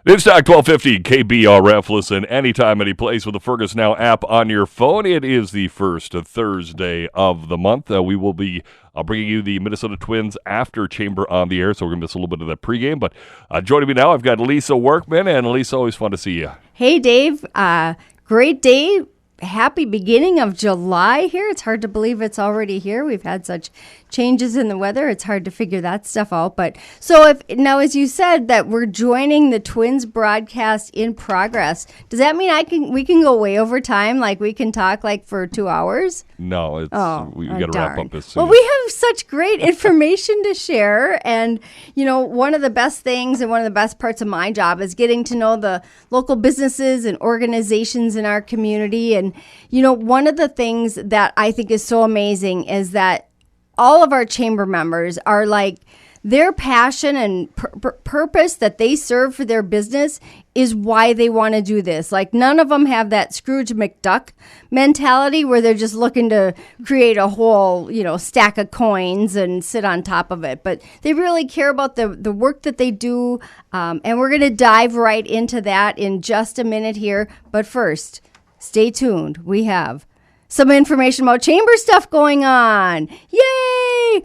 Newstalk 1250 KBRF. Listen anytime, any place with the Fergus Now app on your phone. It is the first Thursday of the month. We will be bringing you the Minnesota Twins after Chamber on the air, so we're going to miss a little bit of the pregame. But joining me now, I've got Lisa Workman. And Lisa, always fun to see you. Hey, Dave. Great day. Happy beginning of July here. It's hard to believe it's already here. We've had such changes in the weather. It's hard to figure that stuff out. But so as you said that we're joining the Twins broadcast in progress, does that mean we can go way over time? Like we can talk like for 2 hours? No, we got to wrap up as soon. Well, we have such great information to share. And, one of the best things and one of the best parts of my job is getting to know the local businesses and organizations in our community. And, one of the things that I think is so amazing is that all of our chamber members are like, their passion and purpose that they serve for their business is why they want to do this. Like none of them have that Scrooge McDuck mentality where they're just looking to create a whole, stack of coins and sit on top of it. But they really care about the work that they do. And we're going to dive right into that in just a minute here. But first, stay tuned. We have some information about chamber stuff going on. Yay!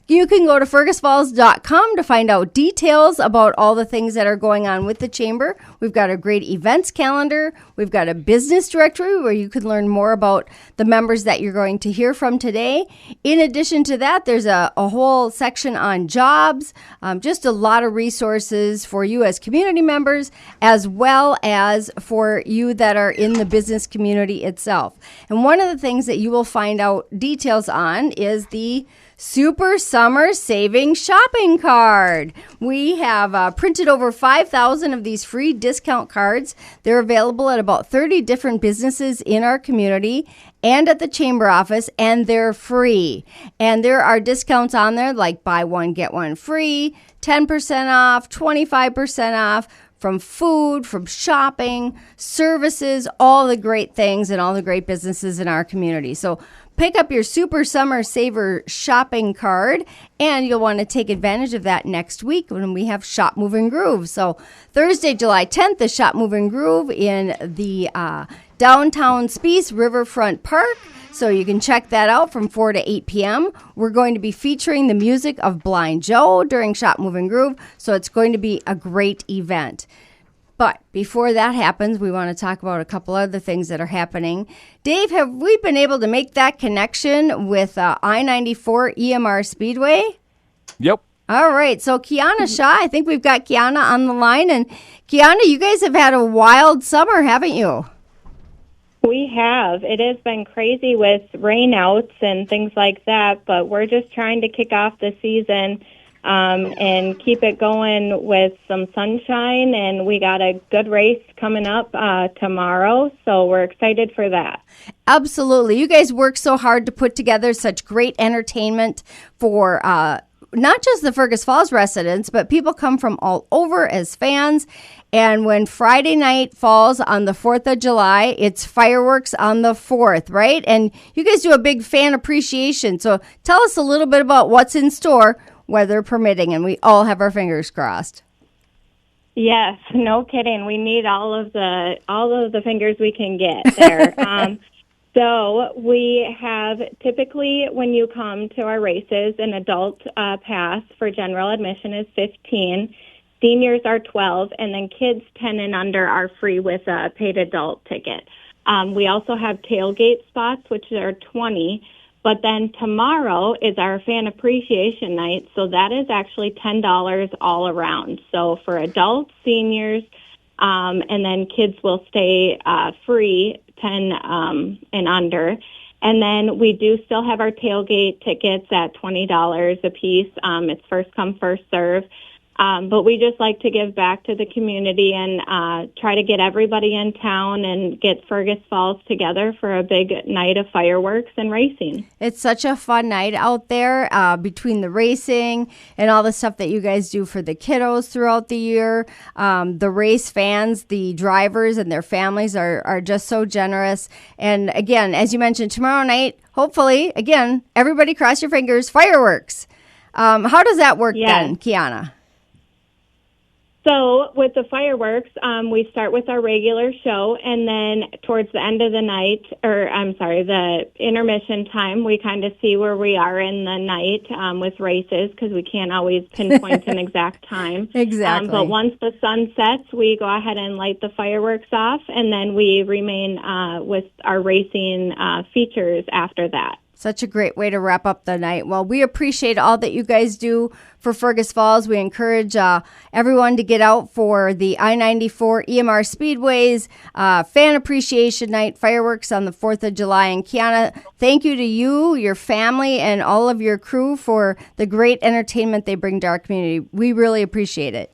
You can go to fergusfalls.com to find out details about all the things that are going on with the chamber. We've got a great events calendar. We've got a business directory where you can learn more about the members that you're going to hear from today. In addition to that, there's a whole section on jobs, just a lot of resources for you as community members, as well as for you that are in the business community itself. And one of the things that you will find out details on is the Super Summer Savings Shopping Card. We have printed over 5,000 of these free discount cards. They're available at about 30 different businesses in our community and at the chamber office, and they're free. And there are discounts on there like buy one, get one free, 10% off, 25% off, from food, from shopping, services, all the great things and all the great businesses in our community. So pick up your Super Summer Saver shopping card, and you'll want to take advantage of that next week when we have Shop, Move, and Groove. So Thursday, July 10th, the Shop, Move, and Groove in the downtown Speece Riverfront Park. So you can check that out from 4 to 8 p.m. We're going to be featuring the music of Blind Joe during Shop, Move, and Groove. So it's going to be a great event. But before that happens, we want to talk about a couple other things that are happening. Dave, have we been able to make that connection with I-94 EMR Speedway? Yep. All right. So Kiana Shaw, I think we've got Kiana on the line. And Kiana, you guys have had a wild summer, haven't you? We have. It has been crazy with rainouts and things like that, but we're just trying to kick off the season and keep it going with some sunshine, and we got a good race coming up tomorrow, so we're excited for that. Absolutely. You guys work so hard to put together such great entertainment for not just the Fergus Falls residents, but people come from all over as fans. And when Friday night falls on the 4th of July, it's fireworks on the 4th, right? And you guys do a big fan appreciation. So tell us a little bit about what's in store, weather permitting, and we all have our fingers crossed. Yes, no kidding. We need all of the fingers we can get there. So we have typically when you come to our races, an adult pass for general admission is $15. Seniors are $12, and then kids 10 and under are free with a paid adult ticket. We also have tailgate spots, which are $20. But then tomorrow is our fan appreciation night, so that is actually $10 all around. So for adults, seniors, and then kids will stay free, 10 and under. And then we do still have our tailgate tickets at $20 a piece. It's first come, first serve. But we just like to give back to the community and try to get everybody in town and get Fergus Falls together for a big night of fireworks and racing. It's such a fun night out there between the racing and all the stuff that you guys do for the kiddos throughout the year. The race fans, the drivers and their families are just so generous. And again, as you mentioned, tomorrow night, hopefully, again, everybody cross your fingers, fireworks. How does that work then, Kiana? So with the fireworks, we start with our regular show, and then towards the end of the night, the intermission time, we kind of see where we are in the night with races, because we can't always pinpoint an exact time. Exactly. But once the sun sets, we go ahead and light the fireworks off, and then we remain with our racing features after that. Such a great way to wrap up the night. Well, we appreciate all that you guys do for Fergus Falls. We encourage everyone to get out for the I-94 EMR Speedways Fan Appreciation Night fireworks on the 4th of July. And Kiana, thank you to you, your family, and all of your crew for the great entertainment they bring to our community. We really appreciate it.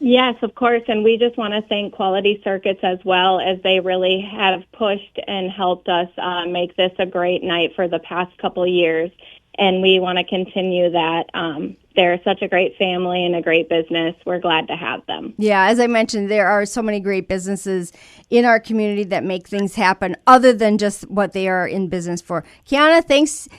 Yes, of course, and we just want to thank Quality Circuits as well, as they really have pushed and helped us make this a great night for the past couple of years, and we want to continue that. They're such a great family and a great business. We're glad to have them. Yeah, as I mentioned, there are so many great businesses in our community that make things happen other than just what they are in business for. Kiana, thanks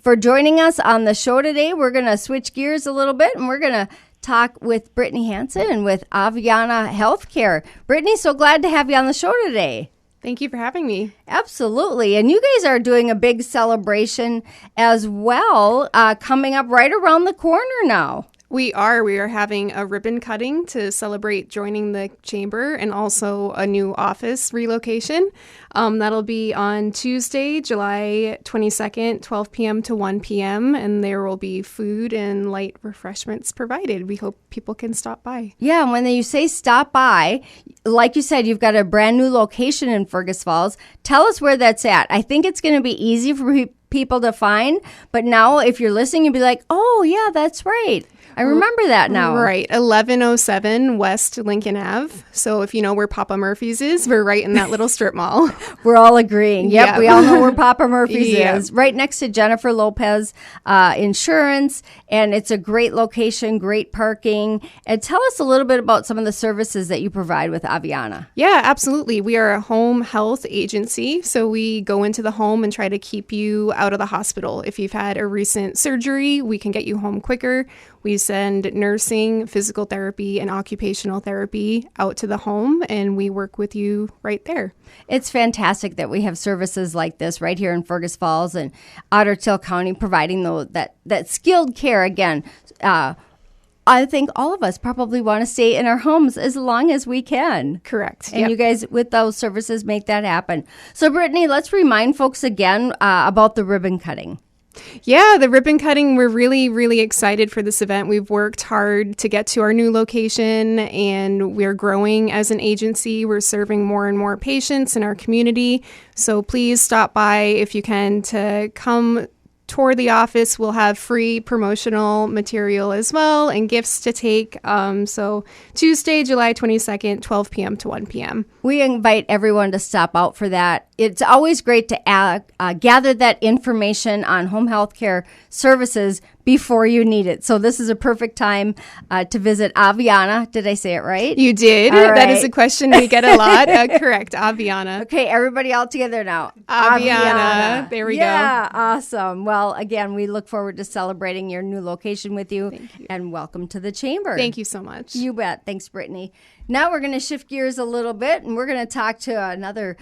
for joining us on the show today. We're going to switch gears a little bit, and we're going to talk with Brittany Hansen and with Aviana Healthcare. Brittany, so glad to have you on the show today. Thank you for having me. Absolutely. And you guys are doing a big celebration as well, coming up right around the corner now. We are having a ribbon cutting to celebrate joining the chamber, and also a new office relocation. That'll be on Tuesday, July 22nd, 12 p.m. to 1 p.m., and there will be food and light refreshments provided. We hope people can stop by. Yeah, and when you say stop by, like you said, you've got a brand new location in Fergus Falls. Tell us where that's at. I think it's going to be easy for people to find, but now if you're listening, you'll be like, oh, yeah, that's right. I remember that now. Right. 1107 West Lincoln Ave. So if you know where Papa Murphy's is, we're right in that little strip mall. We're all agreeing. Yep, we all know where Papa Murphy's Yep. is. Right next to Jennifer Lopez Insurance. And it's a great location, great parking. And tell us a little bit about some of the services that you provide with Aviana. Yeah, absolutely. We are a home health agency. So we go into the home and try to keep you out of the hospital. If you've had a recent surgery, we can get you home quicker. We send nursing, physical therapy, and occupational therapy out to the home, and we work with you right there. It's fantastic that we have services like this right here in Fergus Falls and Otter Tail County, providing that skilled care. Again, I think all of us probably want to stay in our homes as long as we can. Correct. And you guys, with those services, make that happen. So, Brittany, let's remind folks again about the ribbon cutting. Yeah, the ribbon cutting, we're really, really excited for this event. We've worked hard to get to our new location, and we're growing as an agency. We're serving more and more patients in our community. So please stop by if you can to come tour the office. We'll have free promotional material as well and gifts to take. So Tuesday, July 22nd, 12 p.m. to 1 p.m. We invite everyone to stop out for that. It's always great to gather that information on home health care services before you need it. So this is a perfect time to visit Aviana. Did I say it right? You did. All right. That is a question we get a lot. Correct. Aviana. Okay, everybody all together now. Aviana. There we go. Yeah, awesome. Well, again, we look forward to celebrating your new location with you. Thank you. And welcome to the chamber. Thank you so much. You bet. Thanks, Brittany. Now we're going to shift gears a little bit, and we're going to talk to another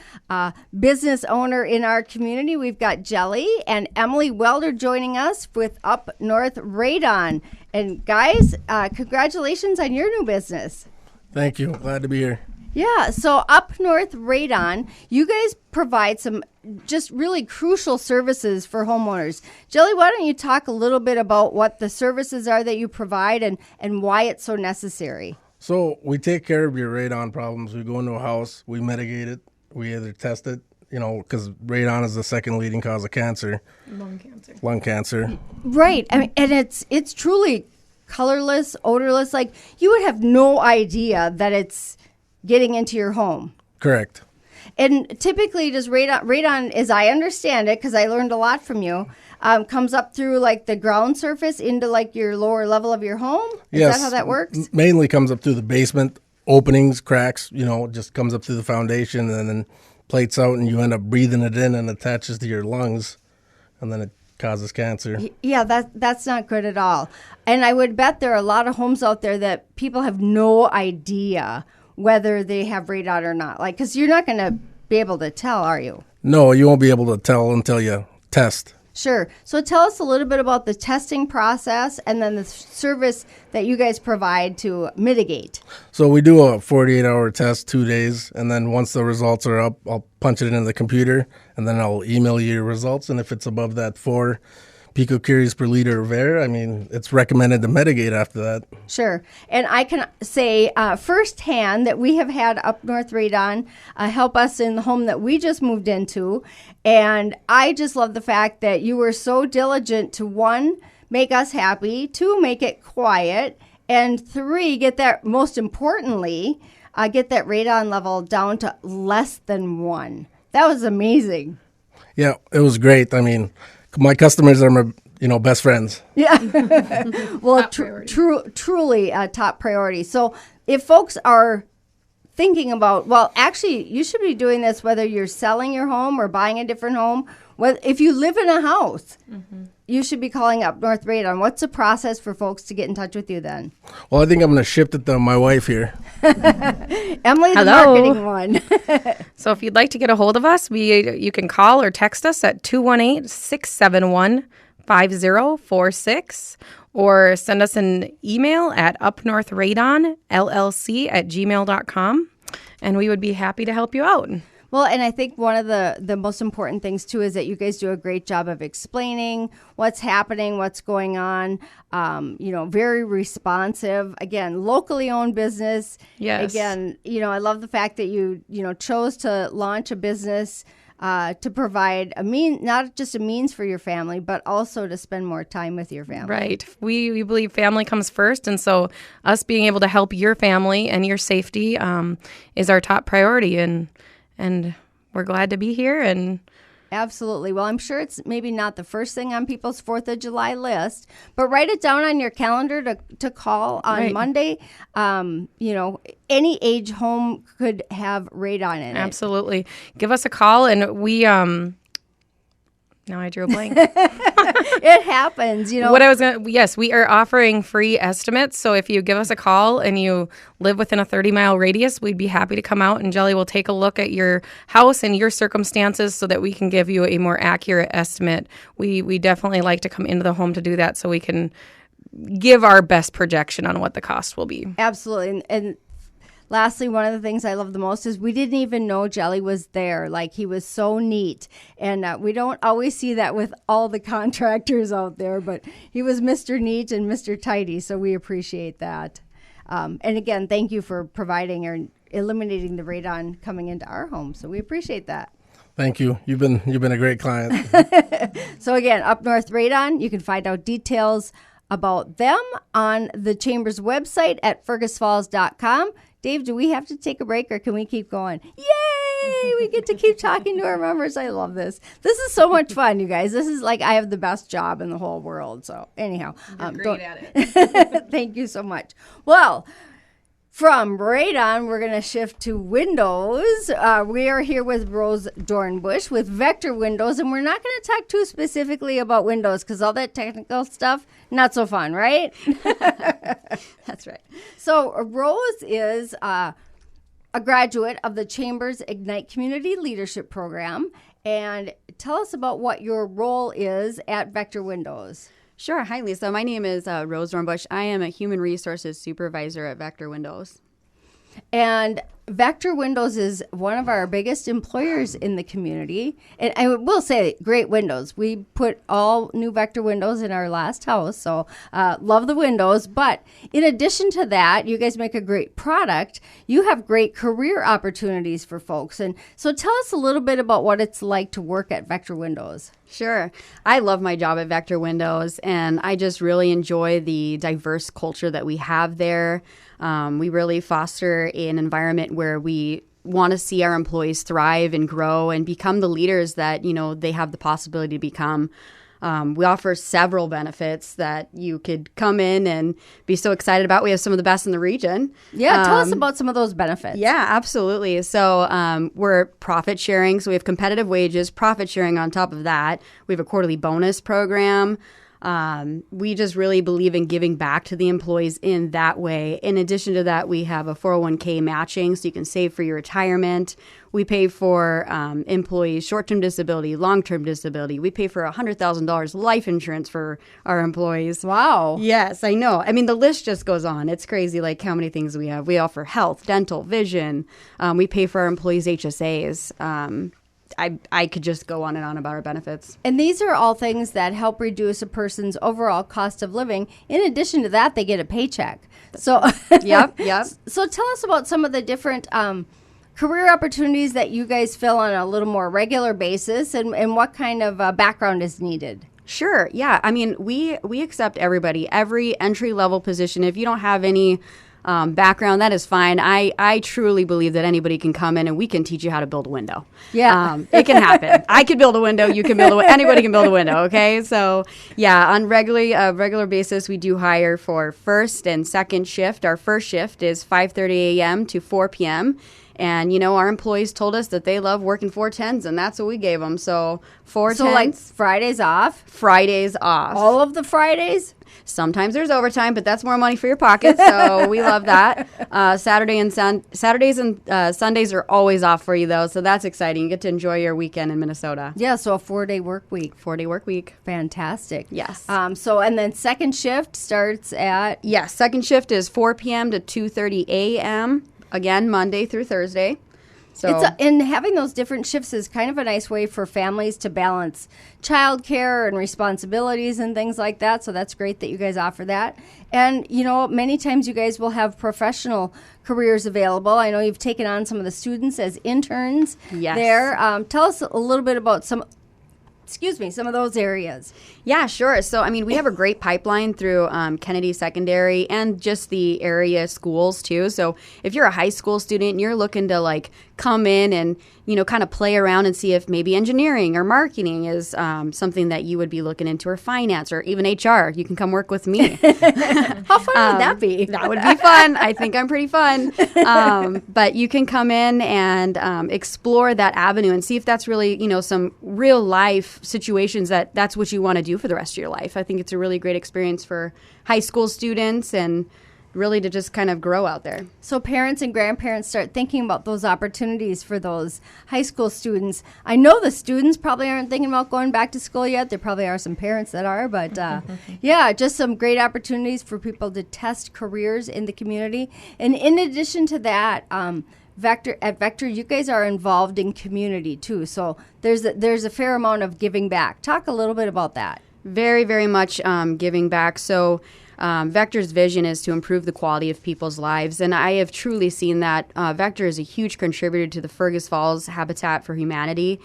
business owner in our community. We've got Jelly and Emily Welder joining us with Up North Radon. And guys, congratulations on your new business. Thank you. Glad to be here. Yeah, so Up North Radon, you guys provide some just really crucial services for homeowners. Jelly, why don't you talk a little bit about what the services are that you provide and why it's so necessary? So we take care of your radon problems. We go into a house, we mitigate it, we either test it, because radon is the second leading cause of cancer. Lung cancer. Right. I mean, and it's truly colorless, odorless. Like, you would have no idea that it's getting into your home. Correct. And typically, does radon, as I understand it, because I learned a lot from you, comes up through like the ground surface into like your lower level of your home? Is Yes. that how that works? Mainly comes up through the basement, openings, cracks, just comes up through the foundation and then plates out, and you end up breathing it in and attaches to your lungs. And then it causes cancer. Yeah, that's not good at all. And I would bet there are a lot of homes out there that people have no idea whether they have radon or not. Like, because you're not going to be able to tell, are you? No, you won't be able to tell until you test. Sure. So tell us a little bit about the testing process and then the service that you guys provide to mitigate. So we do a 48-hour test, 2 days, and then once the results are up, I'll punch it into the computer, and then I'll email you your results. And if it's above that 4 picocuries per liter of air, I mean, it's recommended to mitigate after that. Sure. And I can say firsthand that we have had Up North Radon help us in the home that we just moved into. And I just love the fact that you were so diligent to, 1, make us happy, 2, make it quiet, and 3, get that, most importantly, get that radon level down to less than 1. That was amazing. Yeah, it was great. I mean, my customers are my, best friends. Yeah. Well, truly a top priority. So if folks are thinking about, well, actually, you should be doing this whether you're selling your home or buying a different home. If you live in a house, you should be calling Up North Radon. What's the process for folks to get in touch with you then? Well, I think I'm going to shift it to my wife here. Emily, the Hello. marketing one. So if you'd like to get a hold of us, you can call or text us at 218-671-5046 or send us an email at upnorthradonllc@gmail.com, and we would be happy to help you out. Well, and I think one of the most important things, too, is that you guys do a great job of explaining what's happening, what's going on, very responsive. Again, locally owned business. Yes. Again, I love the fact that you chose to launch a business to provide not just a means for your family, but also to spend more time with your family. Right. We believe family comes first, and so us being able to help your family and your safety is our top priority, and we're glad to be here. And absolutely. Well, I'm sure it's maybe not the first thing on people's 4th of July list, but write it down on your calendar to call on Right. Monday. Any age home could have radon in it. absolutely. Give us a call, and we now I drew a blank. It happens, Yes, we are offering free estimates. So if you give us a call and you live within a 30-mile radius, we'd be happy to come out, and Jelly will take a look at your house and your circumstances so that we can give you a more accurate estimate. We definitely like to come into the home to do that so we can give our best projection on what the cost will be. Absolutely. And lastly, one of the things I love the most is we didn't even know Jelly was there. Like, he was so neat. And we don't always see that with all the contractors out there, but he was Mr. Neat and Mr. Tidy, so we appreciate that. And again, thank you for providing or eliminating the radon coming into our home. So we appreciate that. Thank you. You've been a great client. So again, Up North Radon, you can find out details about them on the Chamber's website at fergusfalls.com. Dave, do we have to take a break or can we keep going? Yay! We get to keep talking to our members. I love this. This is so much fun, you guys. This is like I have the best job in the whole world. So anyhow, You're great at it. Thank you so much. Well, from radon, we're going to shift to windows. We are here with Rose Dornbush with Vector Windows, and we're not going to talk too specifically about windows because all that technical stuff, not so fun, right? That's right. So Rose is a graduate of the Chamber's Ignite Community Leadership Program. And tell us about what your role is at Vector Windows. Sure. Hi, Lisa. My name is Rose Dornbush. I am a human resources supervisor at Vector Windows. And Vector Windows is one of our biggest employers in the community. And I will say, great windows. We put all new Vector windows in our last house, so love the windows. But in addition to that, you guys make a great product. You have great career opportunities for folks. And so tell us a little bit about what it's like to work at Vector Windows. Sure. I love my job at Vector Windows, and I just really enjoy the diverse culture that we have there. We really foster an environment where we want to see our employees thrive and grow and become the leaders that, they have the possibility to become. We offer several benefits that you could come in and be so excited about. We have some of the best in the region. Yeah, tell us about some of those benefits. Yeah, absolutely. So we're profit sharing. So we have competitive wages, profit sharing on top of that. We have a quarterly bonus program. We just really believe in giving back to the employees in that way. In addition to that, we have a 401k matching, so you can save for your retirement. We pay for employees short-term disability, long-term disability. We pay for $100,000 life insurance for our employees. Wow. Yes, I know. I mean, the list just goes on. It's crazy, like how many things we have. We offer health, dental, vision. We pay for our employees' HSAs. I could just go on and on about our benefits. And these are all things that help reduce a person's overall cost of living. In addition to that, they get a paycheck. So, Yep. So tell us about some of the different career opportunities that you guys fill on a little more regular basis, and what kind of background is needed. Sure. Yeah. I mean, we accept everybody, every entry level position. If you don't have any background, that is fine. I truly believe that anybody can come in and we can teach you how to build a window. Yeah. It can happen. I could build a window. You can build a window. Anybody can build a window. Okay. So yeah, on regular basis, we do hire for first and second shift. Our first shift is 5:30 a.m. to 4 p.m. And, our employees told us that they love working 410s, and that's what we gave them. So 410s. So like Fridays off? Fridays off. All of the Fridays? Sometimes there's overtime, but that's more money for your pocket, so we love that. Saturdays and Sundays are always off for you, though, so that's exciting. You get to enjoy your weekend in Minnesota. Yeah, so a 4-day work week. 4-day work week. Fantastic. Yes. And then second shift starts at? Yes, second shift is 4 p.m. to 2:30 a.m., again, Monday through Thursday. So And having those different shifts is kind of a nice way for families to balance childcare and responsibilities and things like that. So that's great that you guys offer that. And, many times you guys will have professional careers available. I know you've taken on some of the students as interns there. Tell us a little bit about some of those areas. Yeah, sure. So, we have a great pipeline through Kennedy Secondary and just the area schools, too. So, if you're a high school student and you're looking to, come in and, kind of play around and see if maybe engineering or marketing is something that you would be looking into, or finance, or even HR, you can come work with me. How fun would that be? That would be fun. I think I'm pretty fun. But you can come in and explore that avenue and see if that's really, some real life situations that's what you want to do for the rest of your life. I think it's a really great experience for high school students and really to just kind of grow out there. So parents and grandparents start thinking about those opportunities for those high school students. I know the students probably aren't thinking about going back to school yet. There probably are some parents that are, but yeah, just some great opportunities for people to test careers in the community. And in addition to that, Vector, you guys are involved in community too. So there's a fair amount of giving back. Talk a little bit about that. Very, very much giving back. So Vector's vision is to improve the quality of people's lives, and I have truly seen that. Vector is a huge contributor to the Fergus Falls Habitat for Humanity.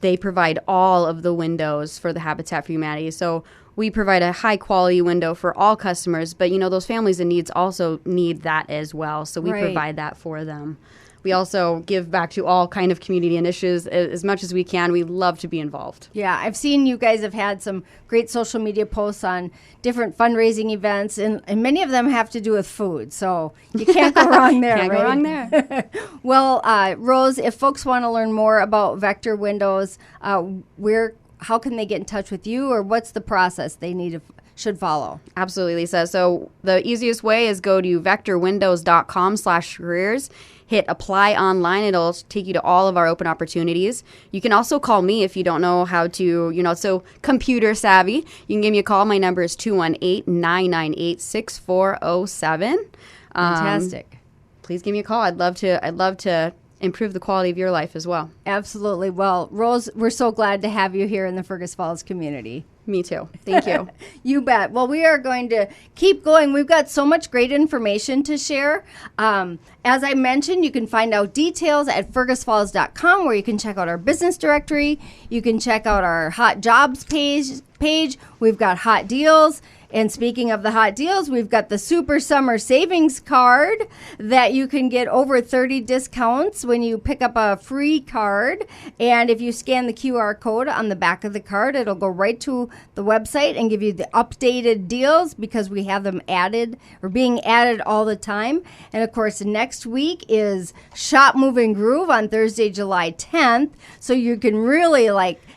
They provide all of the windows for the Habitat for Humanity. So we provide a high-quality window for all customers, but, those families in needs also need that as well. So we provide that for them. We also give back to all kind of community initiatives as much as we can. We love to be involved. Yeah, I've seen you guys have had some great social media posts on different fundraising events, and many of them have to do with food. So you can't go wrong there. Can't go wrong there. Well, Rose, if folks want to learn more about Vector Windows, how can they get in touch with you, or what's the process they should follow? Absolutely, Lisa. So the easiest way is go to vectorwindows.com/careers. Hit apply online. It'll take you to all of our open opportunities. You can also call me if you don't know how to, so computer savvy. You can give me a call. My number is 218-998-6407. Fantastic. Please give me a call. I'd love to improve the quality of your life as well. Absolutely. Well, Rose, we're so glad to have you here in the Fergus Falls community. Me too. Thank you. You bet. Well, we are going to keep going. We've got so much great information to share. As I mentioned, you can find out details at fergusfalls.com, where you can check out our business directory. You can check out our hot jobs page. We've got hot deals. And speaking of the hot deals, we've got the Super Summer Savings Card that you can get over 30 discounts when you pick up a free card. And if you scan the QR code on the back of the card, it'll go right to the website and give you the updated deals because we have them added or being added all the time. And of course, next week is Shop, Move, and Groove on Thursday, July 10th. So you can really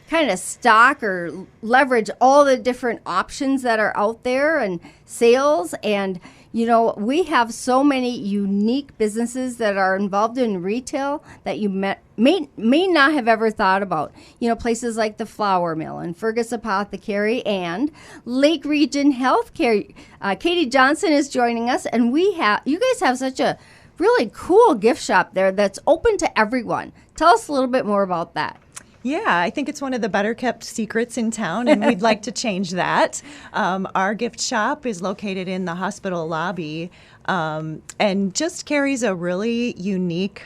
kind of stock or leverage all the different options that are out there and sales. And, we have so many unique businesses that are involved in retail that you may not have ever thought about. Places like the Flour Mill and Fergus Apothecary and Lake Region Healthcare. Katie Johnson is joining us, and you guys have such a really cool gift shop there that's open to everyone. Tell us a little bit more about that. Yeah, I think it's one of the better kept secrets in town, and we'd like to change that. Our gift shop is located in the hospital lobby and just carries a really unique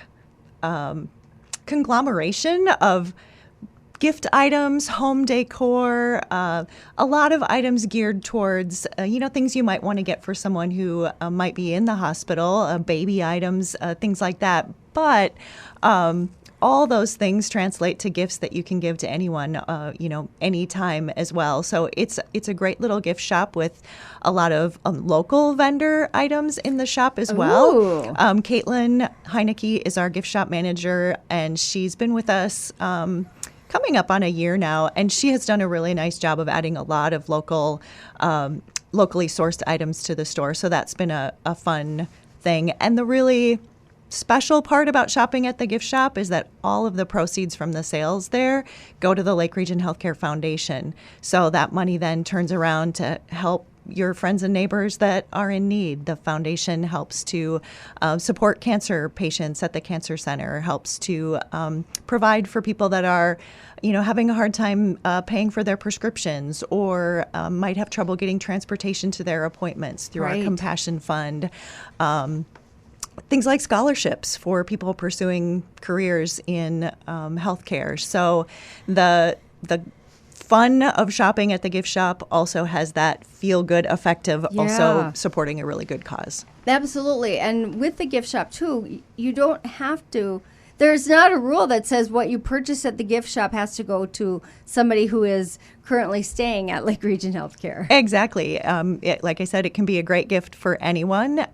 conglomeration of gift items, home decor, a lot of items geared towards, things you might want to get for someone who might be in the hospital, baby items, things like that. But all those things translate to gifts that you can give to anyone, anytime as well. So it's a great little gift shop with a lot of local vendor items in the shop as well. Caitlin Heineke is our gift shop manager, and she's been with us coming up on a year now, and she has done a really nice job of adding a lot of locally sourced items to the store. So that's been a fun thing. And the really special part about shopping at the gift shop is that all of the proceeds from the sales there go to the Lake Region Healthcare Foundation. So that money then turns around to help your friends and neighbors that are in need. The foundation helps to support cancer patients at the cancer center, helps to provide for people that are having a hard time paying for their prescriptions or might have trouble getting transportation to their appointments through our Compassion Fund. Things like scholarships for people pursuing careers in healthcare. So the fun of shopping at the gift shop also has that feel-good effect of also supporting a really good cause. Absolutely. And with the gift shop, too, you don't have to. There's not a rule that says what you purchase at the gift shop has to go to somebody who is currently staying at Lake Region Healthcare. Exactly. Like I said, it can be a great gift for anyone.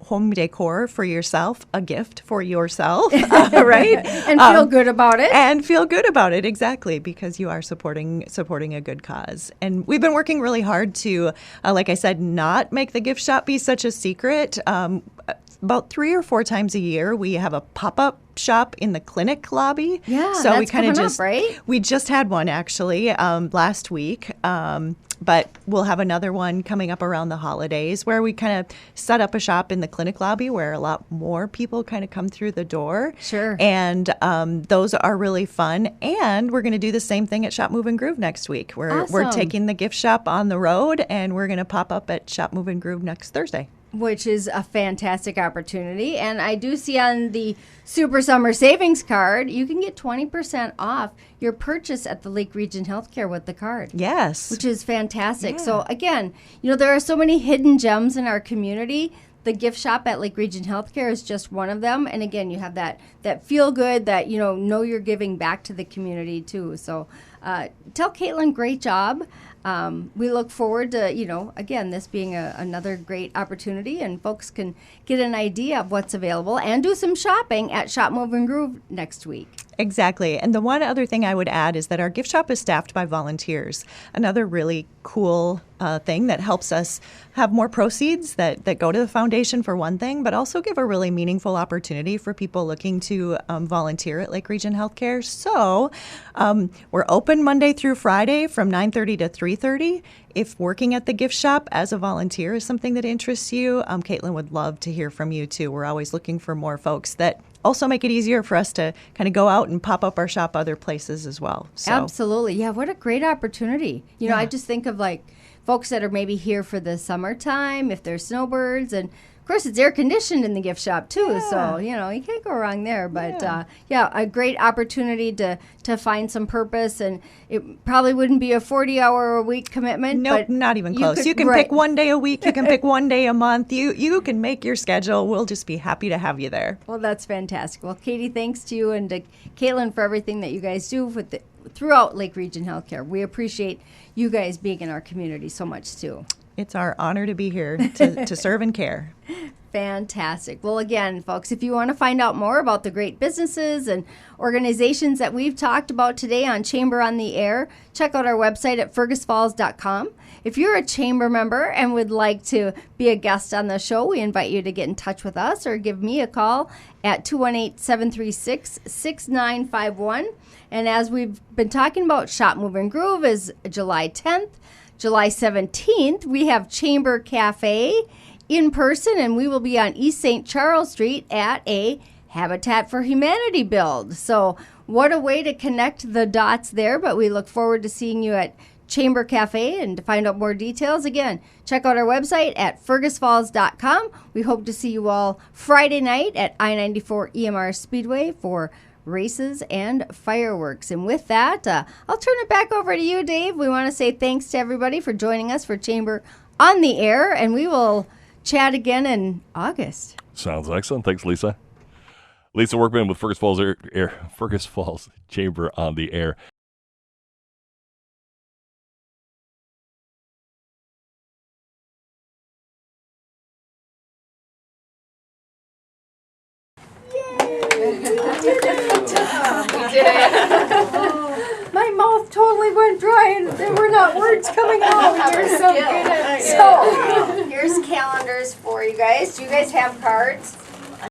Home decor for yourself, a gift for yourself, right? And feel good about it. And feel good about it, exactly, because you are supporting a good cause. And we've been working really hard to, like I said, not make the gift shop be such a secret. About 3 or 4 times a year, we have a pop-up shop in the clinic lobby. Yeah, so that's we kind of just, right? We just had one actually last week. But we'll have another one coming up around the holidays where we kind of set up a shop in the clinic lobby where a lot more people kind of come through the door. Sure. And those are really fun. And we're going to do the same thing at Shop, Move, and Groove next week. We're taking the gift shop on the road, and we're going to pop up at Shop, Move, and Groove next Thursday. Which is a fantastic opportunity. And I do see on the Super Summer Savings Card, you can get 20% off your purchase at the Lake Region Healthcare with the card. Yes. Which is fantastic. Yeah. So again, there are so many hidden gems in our community. The gift shop at Lake Region Healthcare is just one of them. And again, you have that feel good that, know you're giving back to the community too. So tell Caitlin, great job. We look forward to, again, this being another great opportunity, and folks can get an idea of what's available and do some shopping at Shop, Move, and Groove next week. Exactly. And the one other thing I would add is that our gift shop is staffed by volunteers. Another really cool thing that helps us have more proceeds that go to the foundation for one thing, but also give a really meaningful opportunity for people looking to volunteer at Lake Region Healthcare. So we're open Monday through Friday from 9:30 to 3:30. If working at the gift shop as a volunteer is something that interests you, Caitlin would love to hear from you too. We're always looking for more folks that also make it easier for us to kind of go out and pop up our shop other places as well. So. Absolutely. Yeah, what a great opportunity. I just think of folks that are maybe here for the summertime, if they're snowbirds, and of course, it's air conditioned in the gift shop too, so you can't go wrong there. But a great opportunity to find some purpose, and it probably wouldn't be a 40-hour-a-week commitment. Nope, but not even close. You can pick one day a week. You can pick one day a month. You can make your schedule. We'll just be happy to have you there. Well, that's fantastic. Well, Katie, thanks to you and to Caitlin for everything that you guys do throughout Lake Region Healthcare. We appreciate you guys being in our community so much too. It's our honor to be here to serve and care. Fantastic. Well, again, folks, if you want to find out more about the great businesses and organizations that we've talked about today on Chamber on the Air, check out our website at fergusfalls.com. If you're a Chamber member and would like to be a guest on the show, we invite you to get in touch with us or give me a call at 218-736-6951. And as we've been talking about, Shop, Move, and Groove is July 10th. July 17th, we have Chamber Cafe in person, and we will be on East St. Charles Street at a Habitat for Humanity build. So what a way to connect the dots there, but we look forward to seeing you at Chamber Cafe. And to find out more details, again, check out our website at fergusfalls.com. We hope to see you all Friday night at I-94 EMR Speedway for races and fireworks. And with that, I'll turn it back over to you, Dave. We want to say thanks to everybody for joining us for Chamber on the Air, and we will chat again in August. Sounds excellent. Thanks, Lisa. Lisa Workman with Fergus Falls Fergus Falls Chamber on the Air. My mouth totally went dry and there were not words coming out. You're so good at it. So, here's calendars for you guys. Do you guys have cards?